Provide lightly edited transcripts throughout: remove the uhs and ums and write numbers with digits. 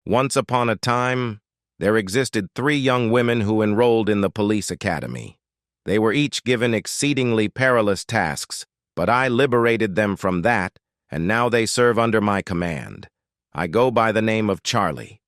Once upon a time, there existed 3 young women who enrolled in the police academy. They were each given exceedingly perilous tasks, but I liberated them from that, and now they serve under my command. I go by the name of Charlie.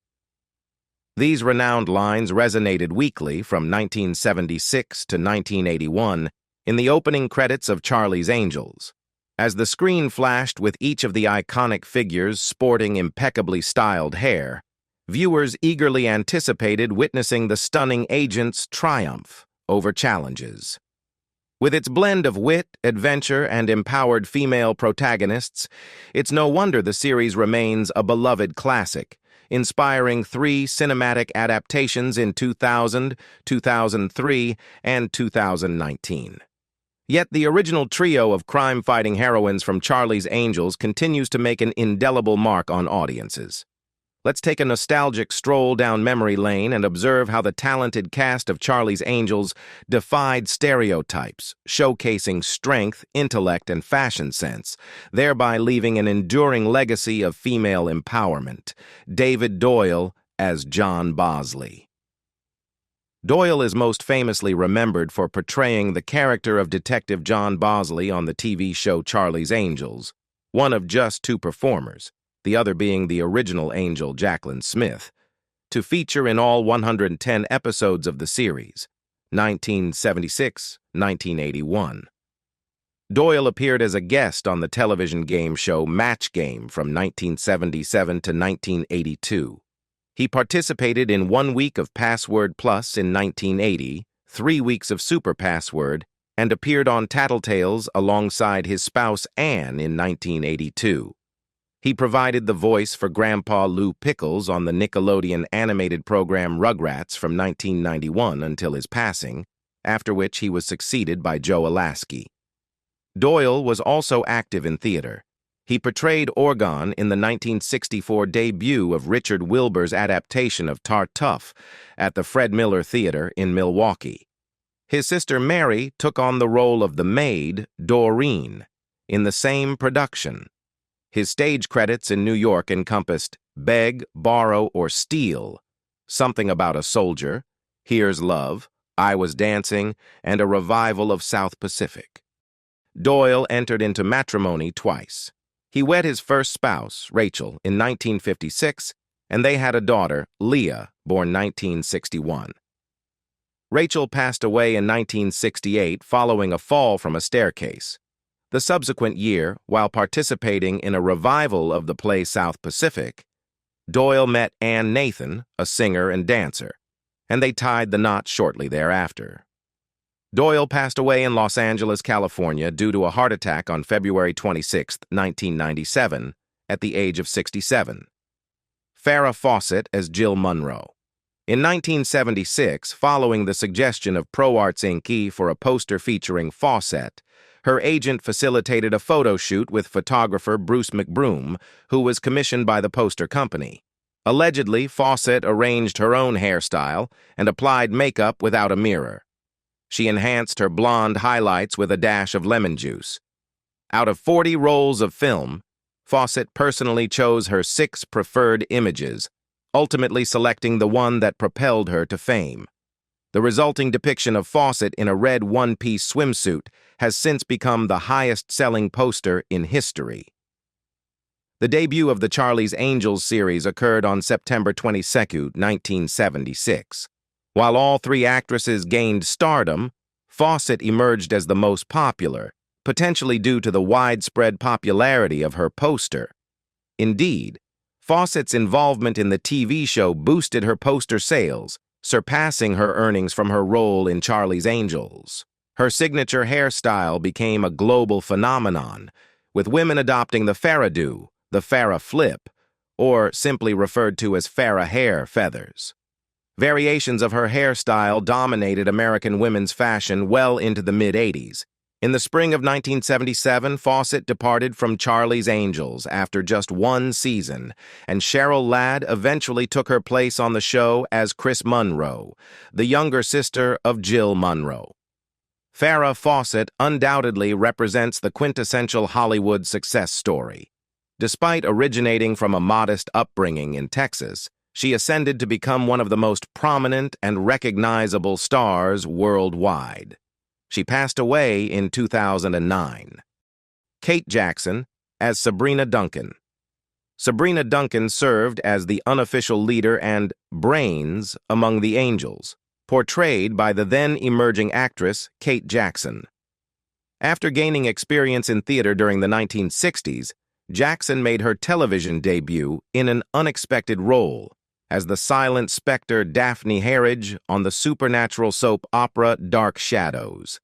These renowned lines resonated weekly from 1976 to 1981 in the opening credits of Charlie's Angels. As the screen flashed with each of the iconic figures sporting impeccably styled hair, viewers eagerly anticipated witnessing the stunning agent's triumph over challenges. With its blend of wit, adventure, and empowered female protagonists, it's no wonder the series remains a beloved classic, inspiring 3 cinematic adaptations in 2000, 2003, and 2019. Yet the original trio of crime-fighting heroines from Charlie's Angels continues to make an indelible mark on audiences. Let's take a nostalgic stroll down memory lane and observe how the talented cast of Charlie's Angels defied stereotypes, showcasing strength, intellect, and fashion sense, thereby leaving an enduring legacy of female empowerment. David Doyle as John Bosley. Doyle is most famously remembered for portraying the character of Detective John Bosley on the TV show Charlie's Angels, one of just 2 performers, the other being the original angel Jaclyn Smith, to feature in all 110 episodes of the series, 1976-1981. Doyle appeared as a guest on the television game show Match Game from 1977 to 1982. He participated in 1 week of Password Plus in 1980, 3 weeks of Super Password, and appeared on Tattletales alongside his spouse Anne in 1982. He provided the voice for Grandpa Lou Pickles on the Nickelodeon animated program Rugrats from 1991 until his passing, after which he was succeeded by Joe Alaskey. Doyle was also active in theater. He portrayed Orgon in the 1964 debut of Richard Wilbur's adaptation of Tartuffe at the Fred Miller Theater in Milwaukee. His sister Mary took on the role of the maid, Doreen, in the same production. His stage credits in New York encompassed Beg, Borrow, or Steal, Something About a Soldier, Here's Love, I Was Dancing, and a revival of South Pacific. Doyle entered into matrimony twice. He wed his first spouse, Rachel, in 1956, and they had a daughter, Leah, born 1961. Rachel passed away in 1968 following a fall from a staircase. The subsequent year, while participating in a revival of the play South Pacific, Doyle met Ann Nathan, a singer and dancer, and they tied the knot shortly thereafter. Doyle passed away in Los Angeles, California due to a heart attack on February 26, 1997, at the age of 67. Farah Faucet as Jill Munro. In 1976, following the suggestion of ProArts Inc. for a poster featuring Faucet, her agent facilitated a photo shoot with photographer Bruce McBroom, who was commissioned by the poster company. Allegedly, Faucet arranged her own hairstyle and applied makeup without a mirror. She enhanced her blonde highlights with a dash of lemon juice. Out of 40 rolls of film, Faucet personally chose her 6 preferred images, ultimately selecting the one that propelled her to fame. The resulting depiction of Faucet in a red one-piece swimsuit has since become the highest-selling poster in history. The debut of the Charlie's Angels series occurred on September 22, 1976. While all 3 actresses gained stardom, Faucet emerged as the most popular, potentially due to the widespread popularity of her poster. Indeed, Faucet's involvement in the TV show boosted her poster sales, surpassing her earnings from her role in Charlie's Angels. Her signature hairstyle became a global phenomenon, with women adopting the Farah do, the Farah flip, or simply referred to as Farah hair feathers. Variations of her hairstyle dominated American women's fashion well into the mid-'80s. In the spring of 1977, Faucet departed from Charlie's Angels after just 1 season, and Cheryl Ladd eventually took her place on the show as Chris Munro, the younger sister of Jill Munro. Farah Faucet undoubtedly represents the quintessential Hollywood success story. Despite originating from a modest upbringing in Texas, she ascended to become one of the most prominent and recognizable stars worldwide. She passed away in 2009. Kate Jackson as Sabrina Duncan. Sabrina Duncan served as the unofficial leader and brains among the angels, portrayed by the then-emerging actress Kate Jackson. After gaining experience in theater during the 1960s, Jackson made her television debut in an unexpected role as the silent specter Daphne Harridge on the supernatural soap opera Dark Shadows.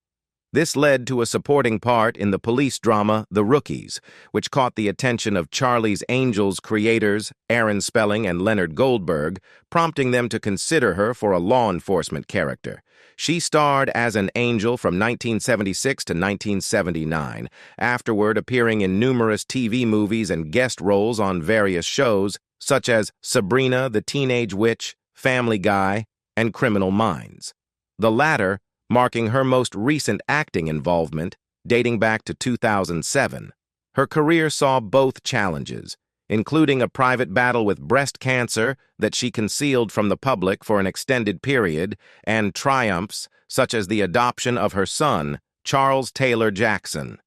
This led to a supporting part in the police drama The Rookies, which caught the attention of Charlie's Angels creators Aaron Spelling and Leonard Goldberg, prompting them to consider her for a law enforcement character. She starred as an angel from 1976 to 1979, afterward appearing in numerous TV movies and guest roles on various shows, such as Sabrina the Teenage Witch, Family Guy, and Criminal Minds. The latter marking her most recent acting involvement, dating back to 2007. Her career saw both challenges, including a private battle with breast cancer that she concealed from the public for an extended period, and triumphs such as the adoption of her son, Charles Taylor Jackson.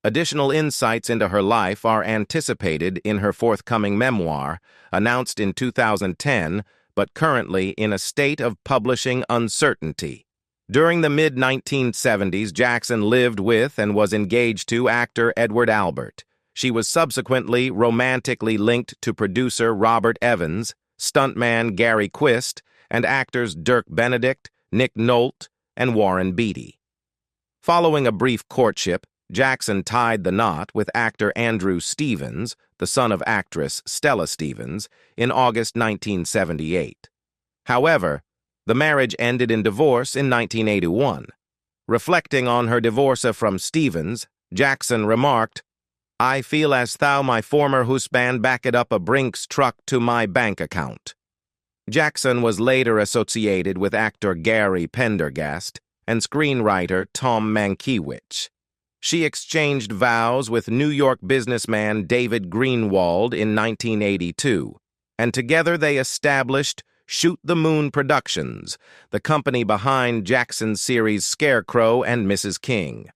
Additional insights into her life are anticipated in her forthcoming memoir, announced in 2010, but currently in a state of publishing uncertainty. During the mid-1970s, Jackson lived with and was engaged to actor Edward Albert. She was subsequently romantically linked to producer Robert Evans, stuntman Gary Quist, and actors Dirk Benedict, Nick Nolte, and Warren Beatty. Following a brief courtship, Jackson tied the knot with actor Andrew Stevens, the son of actress Stella Stevens, in August 1978. However, the marriage ended in divorce in 1981. Reflecting on her divorce from Stevens, Jackson remarked, "I feel as though my former husband backed up a Brinks truck to my bank account." Jackson was later associated with actor Gary Pendergast and screenwriter Tom Mankiewicz. She exchanged vows with New York businessman David Greenwald in 1982, and together they established Shoot the Moon Productions, the company behind Jackson's series Scarecrow and Mrs. King.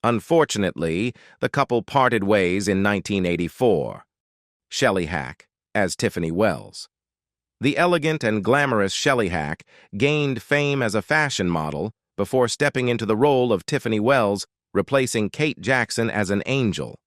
Unfortunately, the couple parted ways in 1984. Shelly Hack as Tiffany Wells. The elegant and glamorous Shelly Hack gained fame as a fashion model before stepping into the role of Tiffany Wells, replacing Kate Jackson as an angel.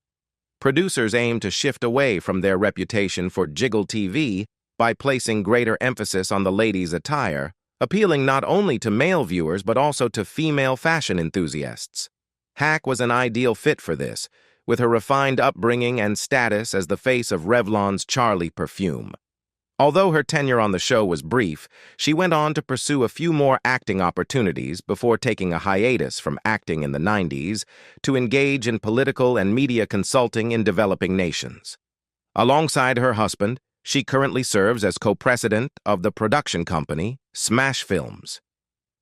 Producers aimed to shift away from their reputation for jiggle TV by placing greater emphasis on the ladies' attire, appealing not only to male viewers but also to female fashion enthusiasts. Hack was an ideal fit for this, with her refined upbringing and status as the face of Revlon's Charlie perfume. Although her tenure on the show was brief, she went on to pursue a few more acting opportunities before taking a hiatus from acting in the 90s to engage in political and media consulting in developing nations. Alongside her husband, she currently serves as co-president of the production company Smash Films.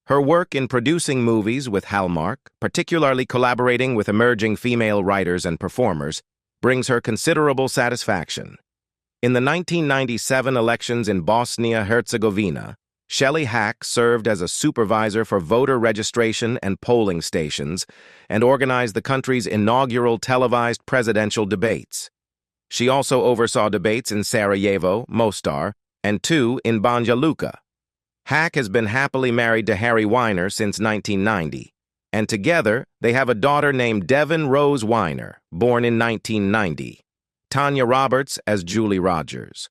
Her work in producing movies with Hallmark, particularly collaborating with emerging female writers and performers, brings her considerable satisfaction. In the 1997 elections in Bosnia-Herzegovina, Shelly Hack served as a supervisor for voter registration and polling stations and organized the country's inaugural televised presidential debates. She also oversaw debates in Sarajevo, Mostar, and two in Banja Luka. Hack has been happily married to Harry Weiner since 1990, and together they have a daughter named Devin Rose Weiner, born in 1990. Tanya Roberts as Julie Rogers.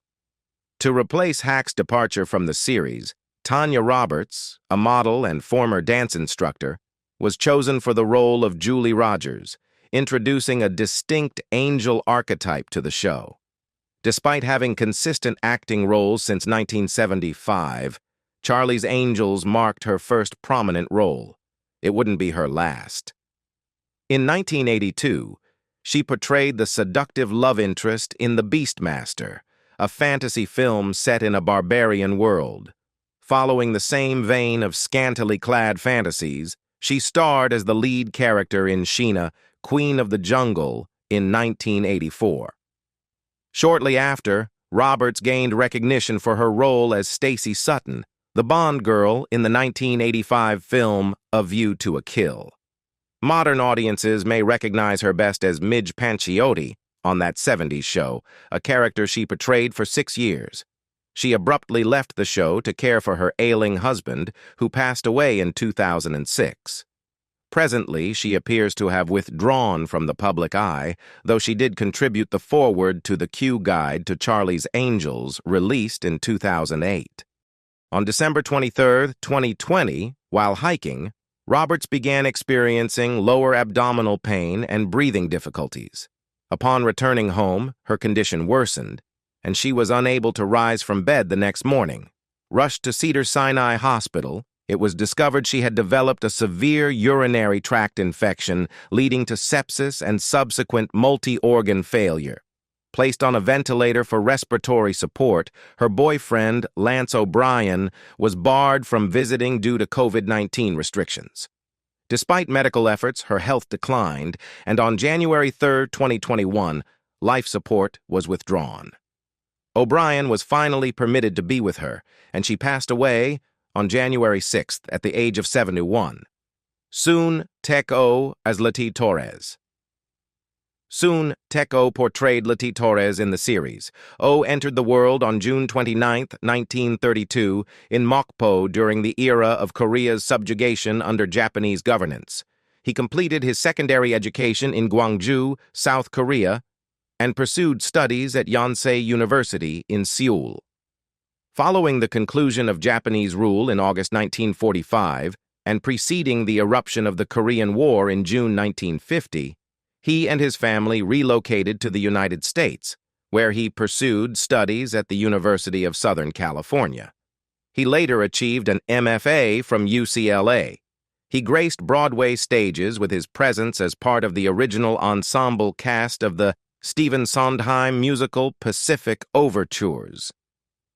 To replace Hack's departure from the series, Tanya Roberts, a model and former dance instructor, was chosen for the role of Julie Rogers, introducing a distinct angel archetype to the show. Despite having consistent acting roles since 1975, Charlie's Angels marked her first prominent role. It wouldn't be her last. In 1982, she portrayed the seductive love interest in The Beastmaster, a fantasy film set in a barbarian world. Following the same vein of scantily clad fantasies, she starred as the lead character in Sheena, Queen of the Jungle, in 1984. Shortly after, Roberts gained recognition for her role as Stacy Sutton, the Bond girl in the 1985 film A View to a Kill. Modern audiences may recognize her best as Midge Panciotti on That 70s Show, a character she portrayed for 6 years. She abruptly left the show to care for her ailing husband, who passed away in 2006. Presently, she appears to have withdrawn from the public eye, though she did contribute the foreword to the Q Guide to Charlie's Angels, released in 2008. On December 23, 2020, while hiking, Roberts began experiencing lower abdominal pain and breathing difficulties. Upon returning home, her condition worsened, and she was unable to rise from bed the next morning. Rushed to Cedars-Sinai Hospital, it was discovered she had developed a severe urinary tract infection leading to sepsis and subsequent multi-organ failure. Placed on a ventilator for respiratory support, her boyfriend, Lance O'Brien, was barred from visiting due to COVID-19 restrictions. Despite medical efforts, her health declined, and on January 3, 2021, life support was withdrawn. O'Brien was finally permitted to be with her, and she passed away on January 6th at the age of 71. Soon, Techo as Letty Torres. Soon, Techo portrayed Letty Torres in the series. O entered the world on June 29, 1932, in Mokpo during the era of Korea's subjugation under Japanese governance. He completed his secondary education in Gwangju, South Korea, and pursued studies at Yonsei University in Seoul. Following the conclusion of Japanese rule in August 1945 and preceding the eruption of the Korean War in June 1950, he and his family relocated to the United States, where he pursued studies at the University of Southern California. He later achieved an MFA from UCLA. He graced Broadway stages with his presence as part of the original ensemble cast of the Stephen Sondheim musical Pacific Overtures.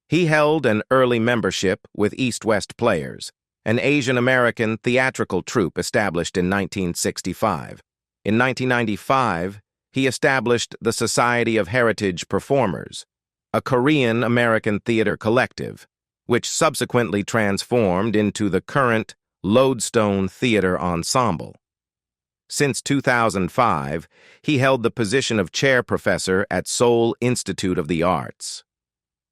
He held an early membership with East West Players, an Asian-American theatrical troupe established in 1965. In 1995, he established the Society of Heritage Performers, a Korean-American theater collective, which subsequently transformed into the current Lodestone Theater Ensemble. Since 2005, he held the position of chair professor at Seoul Institute of the Arts.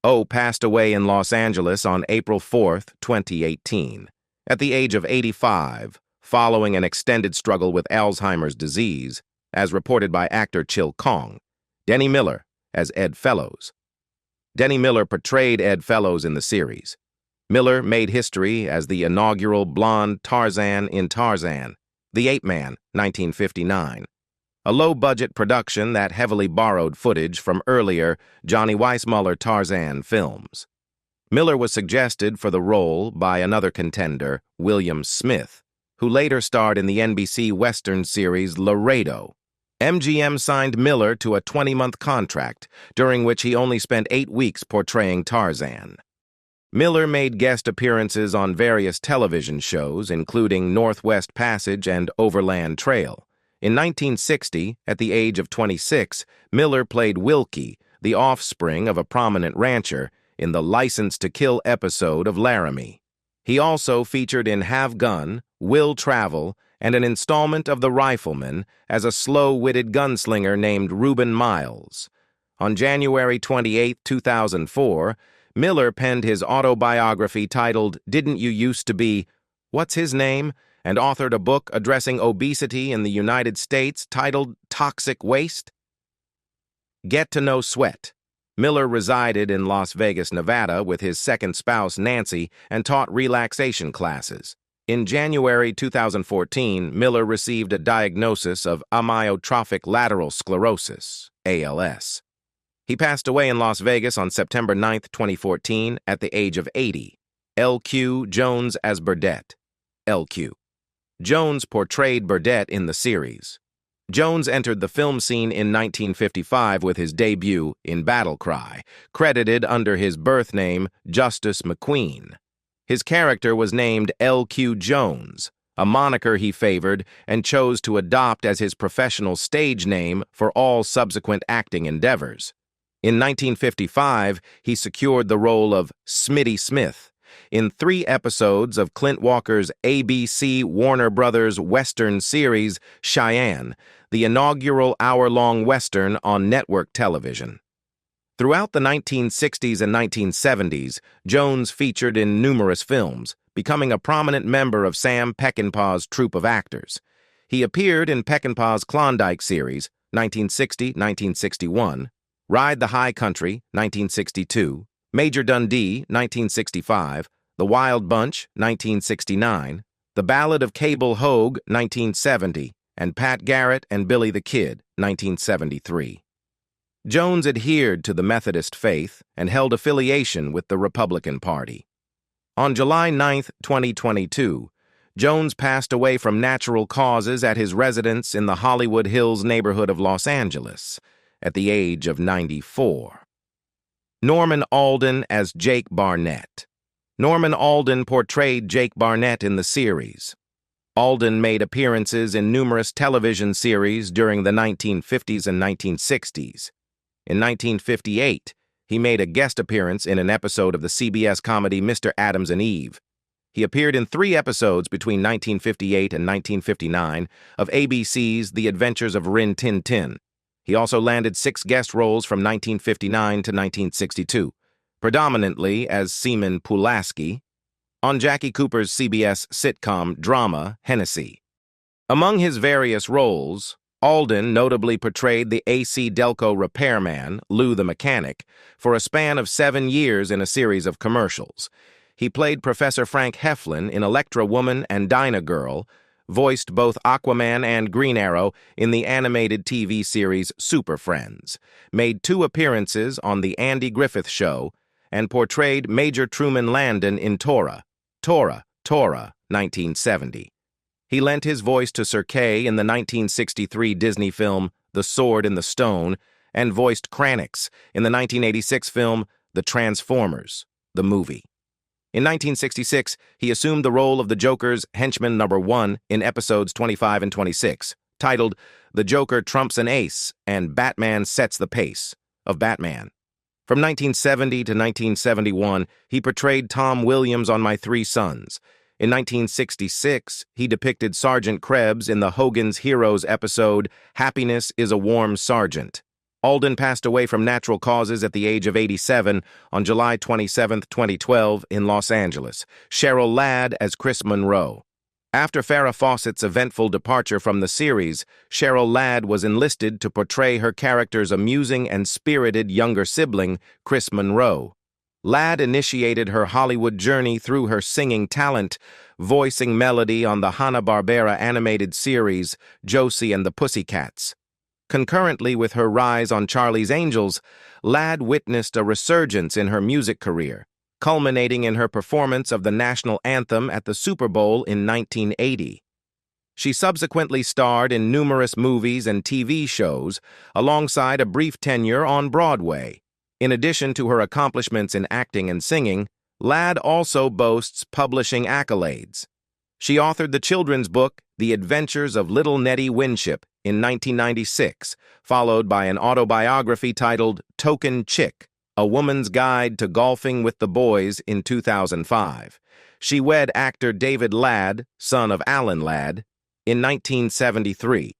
O passed away in Los Angeles on April 4, 2018, at the age of 85, following an extended struggle with Alzheimer's disease, as reported by actor Chil Kong. Denny Miller as Ed Fellows. Denny Miller portrayed Ed Fellows in the series. Miller made history as the inaugural blonde Tarzan in Tarzan, The Ape Man, 1959, a low-budget production that heavily borrowed footage from earlier Johnny Weissmuller Tarzan films. Miller was suggested for the role by another contender, William Smith, who later starred in the NBC Western series Laredo. MGM signed Miller to a 20-month contract, during which he only spent 8 weeks portraying Tarzan. Miller made guest appearances on various television shows, including Northwest Passage and Overland Trail. In 1960, at the age of 26, Miller played Wilkie, the offspring of a prominent rancher, in the License to Kill episode of Laramie. He also featured in Have Gun, Will Travel, and an installment of The Rifleman as a slow-witted gunslinger named Reuben Miles. On January 28, 2004, Miller penned his autobiography titled Didn't You Used to Be, What's His Name? And authored a book addressing obesity in the United States titled Toxic Waste. Get to know Sweat. Miller resided in Las Vegas, Nevada with his second spouse, Nancy, and taught relaxation classes. In January 2014, Miller received a diagnosis of amyotrophic lateral sclerosis, ALS. He passed away in Las Vegas on September 9, 2014, at the age of 80. L.Q. Jones as Burdett. L.Q. Jones portrayed Burdett in the series. Jones entered the film scene in 1955 with his debut in Battle Cry, credited under his birth name, Justice McQueen. His character was named L.Q. Jones, a moniker he favored and chose to adopt as his professional stage name for all subsequent acting endeavors. In 1955, he secured the role of Smitty Smith in 3 episodes of Clint Walker's ABC Warner Brothers Western series Cheyenne, the inaugural hour-long Western on network television. Throughout the 1960s and 1970s, Jones featured in numerous films, becoming a prominent member of Sam Peckinpah's troupe of actors. He appeared in Peckinpah's Klondike series, 1960-1961, Ride the High Country, 1962, Major Dundee, 1965, The Wild Bunch, 1969, The Ballad of Cable Hogue, 1970, and Pat Garrett and Billy the Kid, 1973. Jones adhered to the Methodist faith and held affiliation with the Republican Party. On July 9, 2022, Jones passed away from natural causes at his residence in the Hollywood Hills neighborhood of Los Angeles, at the age of 94. Norman Alden as Jake Barnett. Norman Alden portrayed Jake Barnett in the series. Alden made appearances in numerous television series during the 1950s and 1960s. In 1958, he made a guest appearance in an episode of the CBS comedy Mr. Adams and Eve. He appeared in 3 episodes between 1958 and 1959 of ABC's The Adventures of Rin Tin Tin. He also landed 6 guest roles from 1959 to 1962, predominantly as Seaman Pulaski, on Jackie Cooper's CBS sitcom drama Hennessy. Among his various roles, Alden notably portrayed the AC Delco repairman, Lou the Mechanic, for a span of 7 years in a series of commercials. He played Professor Frank Heflin in Electra Woman and Dinah Girl, voiced both Aquaman and Green Arrow in the animated TV series Super Friends, made 2 appearances on The Andy Griffith Show, and portrayed Major Truman Landon in Tora, 1970. He lent his voice to Sir Kay in the 1963 Disney film The Sword in the Stone and voiced Kranix in the 1986 film The Transformers, the movie. In 1966, he assumed the role of the Joker's henchman number 1 in episodes 25 and 26, titled The Joker Trumps an Ace and Batman Sets the Pace of Batman. From 1970 to 1971, he portrayed Tom Williams on My 3 Sons. In 1966, he depicted Sergeant Krebs in the Hogan's Heroes episode Happiness is a Warm Sergeant. Alden passed away from natural causes at the age of 87 on July 27, 2012, in Los Angeles. Cheryl Ladd as Chris Monroe. After Farah Fawcet's eventful departure from the series, Cheryl Ladd was enlisted to portray her character's amusing and spirited younger sibling, Chris Monroe. Ladd initiated her Hollywood journey through her singing talent, voicing Melody on the Hanna-Barbera animated series Josie and the Pussycats. Concurrently with her rise on Charlie's Angels, Ladd witnessed a resurgence in her music career, culminating in her performance of the national anthem at the Super Bowl in 1980. She subsequently starred in numerous movies and TV shows, alongside a brief tenure on Broadway. In addition to her accomplishments in acting and singing, Ladd also boasts publishing accolades. She authored the children's book The Adventures of Little Nettie Winship in 1996, followed by an autobiography titled Token Chick, A Woman's Guide to Golfing with the Boys in 2005. She wed actor David Ladd, son of Alan Ladd, in 1973.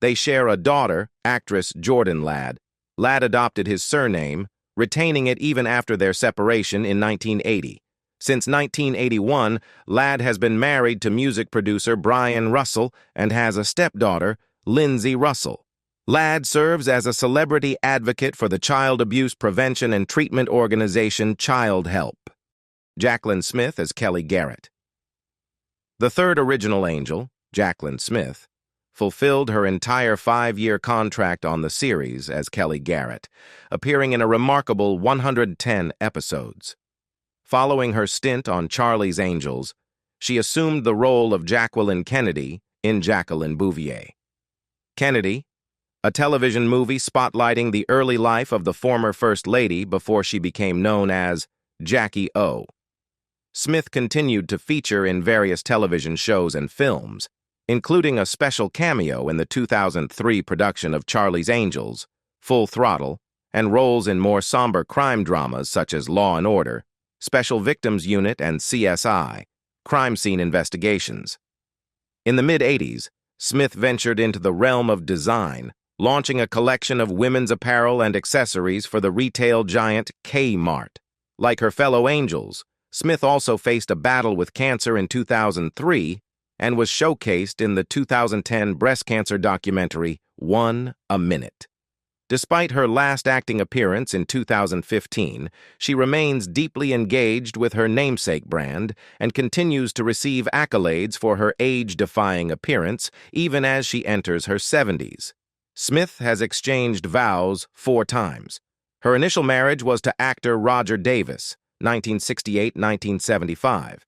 They share a daughter, actress Jordan Ladd. Ladd adopted his surname, retaining it even after their separation in 1980. Since 1981, Ladd has been married to music producer Brian Russell and has a stepdaughter, Lindsay Russell. Ladd serves as a celebrity advocate for the child abuse prevention and treatment organization Child Help. Jaclyn Smith as Kelly Garrett. The third original angel, Jaclyn Smith, fulfilled her entire 5-year contract on the series as Kelly Garrett, appearing in a remarkable 110 episodes. Following her stint on Charlie's Angels, she assumed the role of Jacqueline Kennedy in Jacqueline Bouvier. Kennedy, a television movie spotlighting the early life of the former First Lady before she became known as Jackie O. Smith continued to feature in various television shows and films, including a special cameo in the 2003 production of Charlie's Angels, Full Throttle, and roles in more somber crime dramas such as Law and Order, Special Victims Unit, and CSI, crime scene investigations. In the mid-'80s, Smith ventured into the realm of design, launching a collection of women's apparel and accessories for the retail giant Kmart. Like her fellow angels, Smith also faced a battle with cancer in 2003 and was showcased in the 2010 breast cancer documentary 1 a Minute. Despite her last acting appearance in 2015, she remains deeply engaged with her namesake brand and continues to receive accolades for her age-defying appearance even as she enters her 70s. Smith has exchanged vows 4 times. Her initial marriage was to actor Roger Davis, 1968-1975.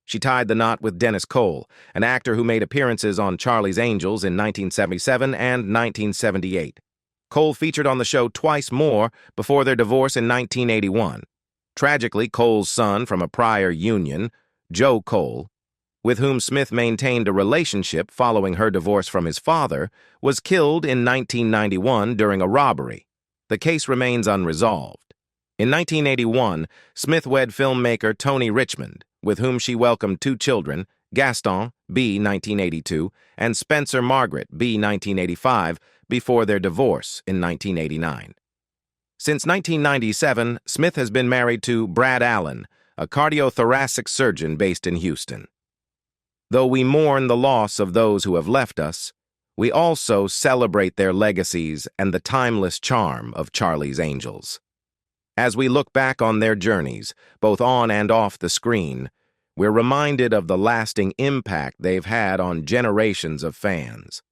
She tied the knot with Dennis Cole, an actor who made appearances on Charlie's Angels in 1977 and 1978. Cole featured on the show twice more before their divorce in 1981. Tragically, Cole's son from a prior union, Joe Cole, with whom Smith maintained a relationship following her divorce from his father, was killed in 1991 during a robbery. The case remains unresolved. In 1981, Smith wed filmmaker Tony Richmond, with whom she welcomed 2 children, Gaston, B. 1982, and Spencer Margaret, B. 1985, before their divorce in 1989. Since 1997, Smith has been married to Brad Allen, a cardiothoracic surgeon based in Houston. Though we mourn the loss of those who have left us, we also celebrate their legacies and the timeless charm of Charlie's Angels. As we look back on their journeys, both on and off the screen, we're reminded of the lasting impact they've had on generations of fans.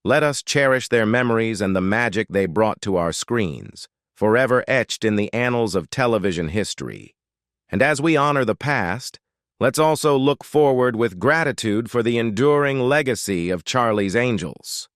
Let us cherish their memories and the magic they brought to our screens, forever etched in the annals of television history. And as we honor the past, let's also look forward with gratitude for the enduring legacy of Charlie's Angels.